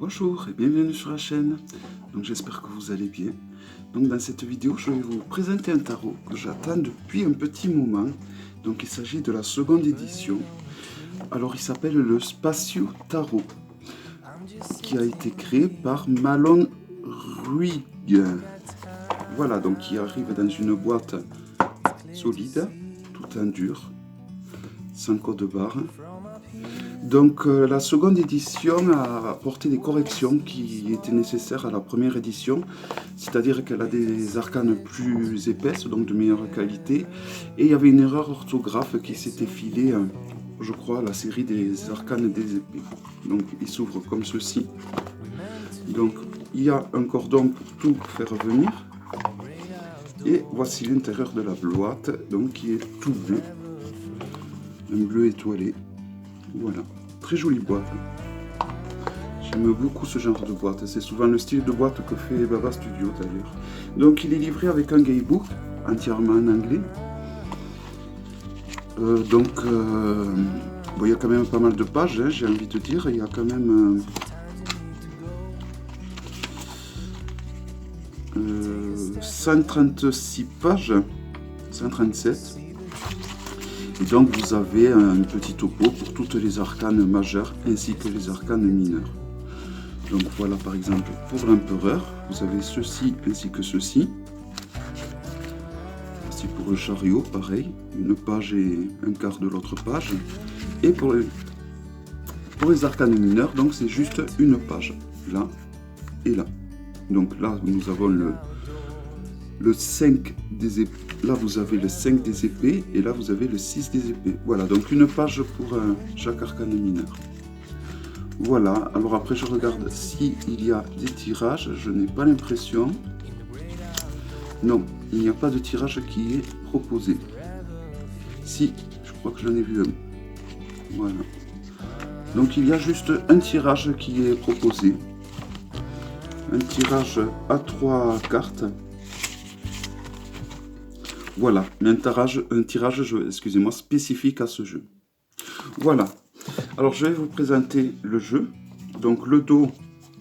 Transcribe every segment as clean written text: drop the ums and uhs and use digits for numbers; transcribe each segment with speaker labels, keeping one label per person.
Speaker 1: Bonjour et bienvenue sur la chaîne. Donc j'espère que vous allez bien. Donc dans cette vidéo, je vais vous présenter un tarot que j'attends depuis un petit moment. Donc il s'agit de la seconde édition. Alors il s'appelle le Spatio Tarot, qui a été créé par Malone Ruig. Voilà, donc il arrive dans une boîte solide, tout en dur, sans code barre. Donc la seconde édition a apporté des corrections qui étaient nécessaires à la première édition, c'est-à-dire qu'elle a des arcanes plus épaisses, donc de meilleure qualité, et il y avait une erreur orthographe qui s'était filée, je crois, à la série des arcanes des épées. Donc il s'ouvre comme ceci. Donc il y a un cordon pour tout faire venir, et voici l'intérieur de la boîte, donc qui est tout bleu, un bleu étoilé. Voilà, très jolie boîte. J'aime beaucoup ce genre de boîte. C'est souvent le style de boîte que fait Baba Studio d'ailleurs. Donc il est livré avec un guidebook entièrement en anglais. Bon, il y a quand même pas mal de pages, hein, j'ai envie de dire. Il y a quand même 136 pages, 137. Et donc vous avez un petit topo pour toutes les arcanes majeures ainsi que les arcanes mineures. Donc voilà, par exemple pour l'empereur, vous avez ceci ainsi que ceci. Voici pour le chariot, pareil, une page et un quart de l'autre page. Et pour les arcanes mineurs, donc c'est juste une page, là et là. Donc là nous avons le 5 des épées. Là, vous avez le 5 des épées et là, vous avez le 6 des épées. Voilà, donc une page pour chaque arcane mineur. Voilà, alors après, je regarde s'il y a des tirages. Je n'ai pas l'impression. Non, il n'y a pas de tirage qui est proposé. Si, je crois que j'en ai vu un. Voilà. Donc, il y a juste un tirage qui est proposé. Un tirage à 3 cartes. Voilà, un tirage excusez-moi, spécifique à ce jeu. Voilà, alors je vais vous présenter le jeu. Donc le dos,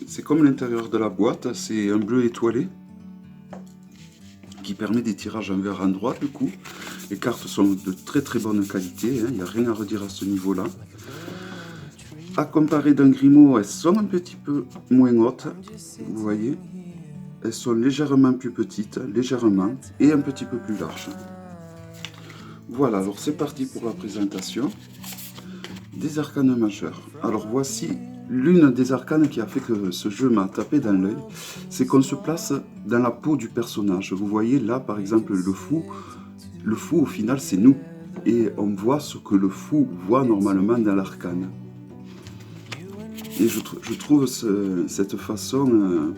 Speaker 1: c'est comme l'intérieur de la boîte, c'est un bleu étoilé qui permet des tirages envers endroit du coup. Les cartes sont de très très bonne qualité, hein, il n'y a rien à redire à ce niveau-là. À comparer d'un Grimaud, elles sont un petit peu moins hautes, vous voyez. Elles sont légèrement plus petites, légèrement, et un petit peu plus larges. Voilà, alors c'est parti pour la présentation des arcanes majeures. Alors voici l'une des arcanes qui a fait que ce jeu m'a tapé dans l'œil, c'est qu'on se place dans la peau du personnage. Vous voyez là par exemple le fou au final c'est nous, et on voit ce que le fou voit normalement dans l'arcane. Et je trouve cette façon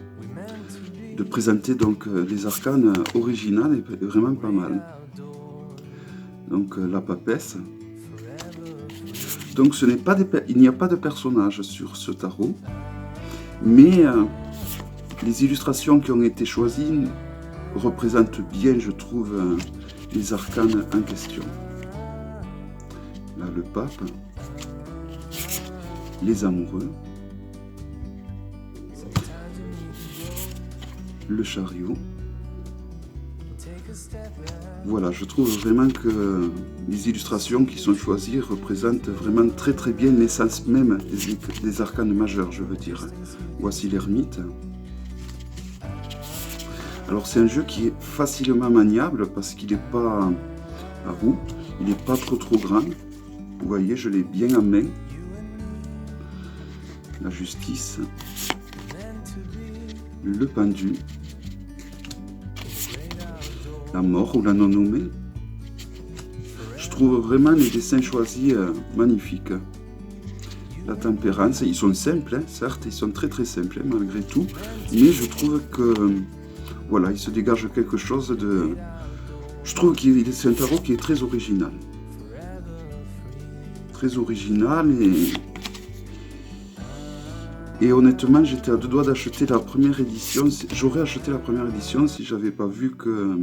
Speaker 1: de présenter donc les arcanes originales est vraiment pas mal. Donc la papesse. Donc il n'y a pas de personnage sur ce tarot, mais les illustrations qui ont été choisies représentent bien, je trouve, les arcanes en question. Là le pape, les amoureux, le chariot. Voilà, je trouve vraiment que les illustrations qui sont choisies représentent vraiment très très bien l'essence même des arcanes majeures, je veux dire. Voici l'ermite. Alors c'est un jeu qui est facilement maniable parce qu'il n'est pas à roue, il n'est pas trop grand. Vous voyez, je l'ai bien en main. La justice. Le pendu, la mort ou la non-nommée. Je trouve vraiment les dessins choisis magnifiques. La tempérance, ils sont simples, hein, certes, ils sont très très simples hein, malgré tout, mais je trouve que voilà, il se dégage quelque chose de. Je trouve que c'est un tarot qui est très original. Très original et honnêtement, j'étais à deux doigts d'acheter la première édition. J'aurais acheté la première édition si j'avais pas vu que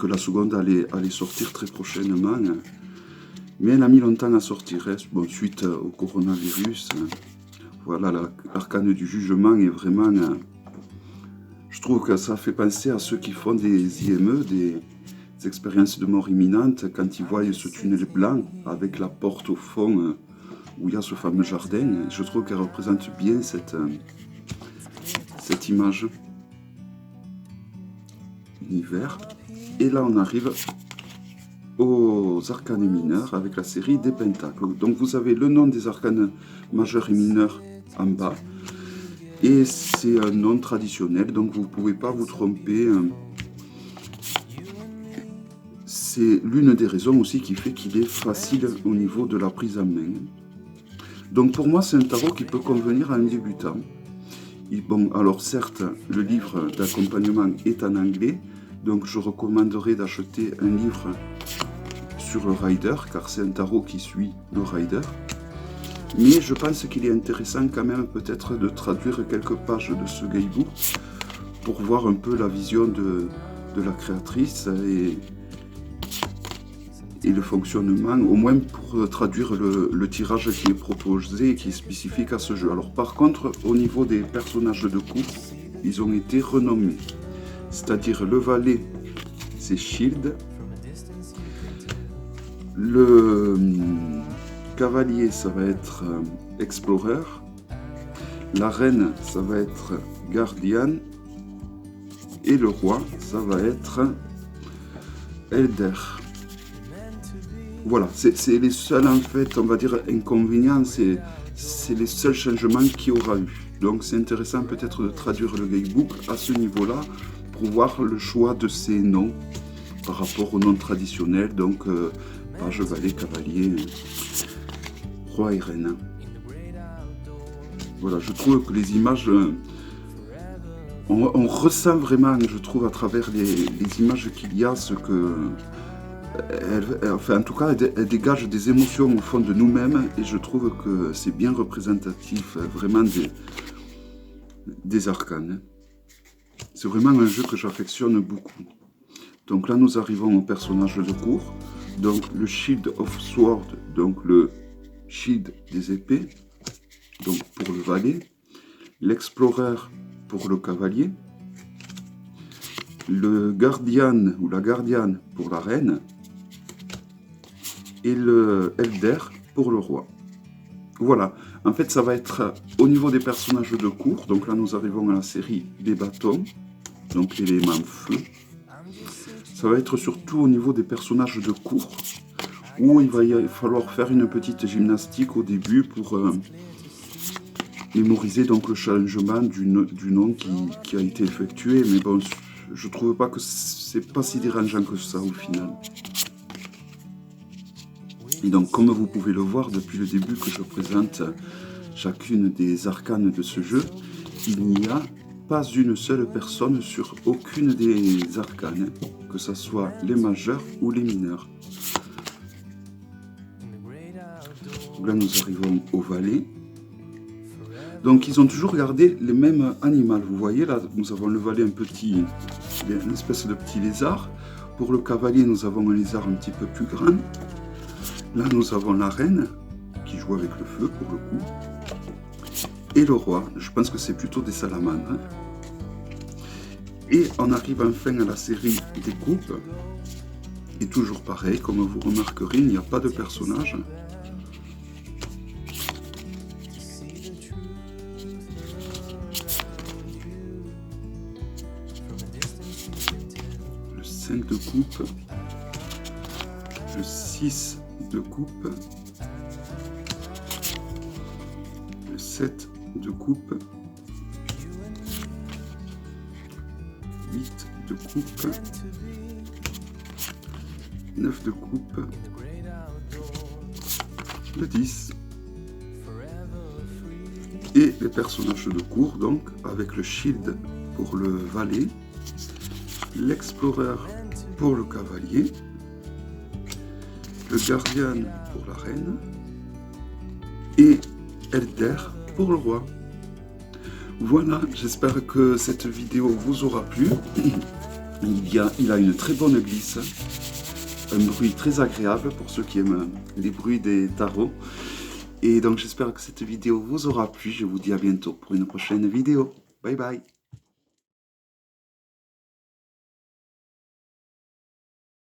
Speaker 1: la seconde allait sortir très prochainement. Mais elle a mis longtemps à sortir, hein. Bon, suite au coronavirus. voilà, l'arcane du jugement est vraiment... je trouve que ça fait penser à ceux qui font des IME, des expériences de mort imminente, quand ils voient ce tunnel blanc avec la porte au fond où il y a ce fameux jardin. Je trouve qu'elle représente bien cette image. L'hiver. Et là, on arrive aux arcanes mineurs avec la série des pentacles. Donc vous avez le nom des arcanes majeurs et mineurs en bas. Et c'est un nom traditionnel, donc vous ne pouvez pas vous tromper. C'est l'une des raisons aussi qui fait qu'il est facile au niveau de la prise en main. Donc pour moi, c'est un tarot qui peut convenir à un débutant. Et bon, alors certes, le livre d'accompagnement est en anglais, donc je recommanderais d'acheter un livre sur le rider, car c'est un tarot qui suit le rider. Mais je pense qu'il est intéressant quand même peut-être de traduire quelques pages de ce guidebook pour voir un peu la vision de la créatrice et le fonctionnement, au moins pour traduire le tirage qui est proposé et qui est spécifique à ce jeu. Alors par contre, au niveau des personnages de coupe, ils ont été renommés. C'est-à-dire le valet, c'est Shield. Le cavalier, ça va être Explorer. La reine, ça va être Guardian. Et le roi, ça va être Elder. Voilà, c'est les seuls, en fait, on va dire, inconvénients, c'est les seuls changements qu'il y aura eu. Donc c'est intéressant peut-être de traduire le guidebook à ce niveau-là pour voir le choix de ces noms par rapport aux noms traditionnels, donc page, valet, cavalier, roi et reine. Voilà, je trouve que les images, on ressent vraiment, je trouve, à travers les images qu'il y a, ce que... enfin, en tout cas, elle dégage des émotions au fond de nous-mêmes et je trouve que c'est bien représentatif vraiment des arcanes. C'est vraiment un jeu que j'affectionne beaucoup. Donc là, nous arrivons au personnage de cour. Donc le Shield of Sword, donc le Shield des épées, donc pour le valet. L'Explorer pour le cavalier. Le Guardian ou la Gardienne pour la reine. Et le Elder pour le roi. Voilà, en fait ça va être au niveau des personnages de cour, donc là nous arrivons à la série des bâtons, donc l'élément feu. Ça va être surtout au niveau des personnages de cour, où il va falloir faire une petite gymnastique au début pour mémoriser donc le changement du nom qui a été effectué, mais bon, je trouve pas que c'est pas si dérangeant que ça au final. Et donc, comme vous pouvez le voir depuis le début que je présente chacune des arcanes de ce jeu, il n'y a pas une seule personne sur aucune des arcanes, que ce soit les majeurs ou les mineurs. Là, nous arrivons au valet. Donc, ils ont toujours gardé les mêmes animaux. Vous voyez, là, nous avons le valet, une espèce de petit lézard. Pour le cavalier, nous avons un lézard un petit peu plus grand. Là, nous avons la reine, qui joue avec le feu, pour le coup. Et le roi, je pense que c'est plutôt des salamandres. Et on arrive enfin à la série des coupes. Et toujours pareil, comme vous remarquerez, il n'y a pas de personnage. Le 5 de coupe. Le 6 de coupe, le 7 de coupe, 8 de coupe, 9 de coupe, le 10 et les personnages de cour, donc avec le Shield pour le valet, l'Explorer pour le cavalier, le Guardian pour la reine et Elder pour le roi. Voilà, j'espère que cette vidéo vous aura plu. Il a une très bonne glisse, un bruit très agréable pour ceux qui aiment les bruits des tarots. Et donc j'espère que cette vidéo vous aura plu. Je vous dis à bientôt pour une prochaine vidéo. Bye bye.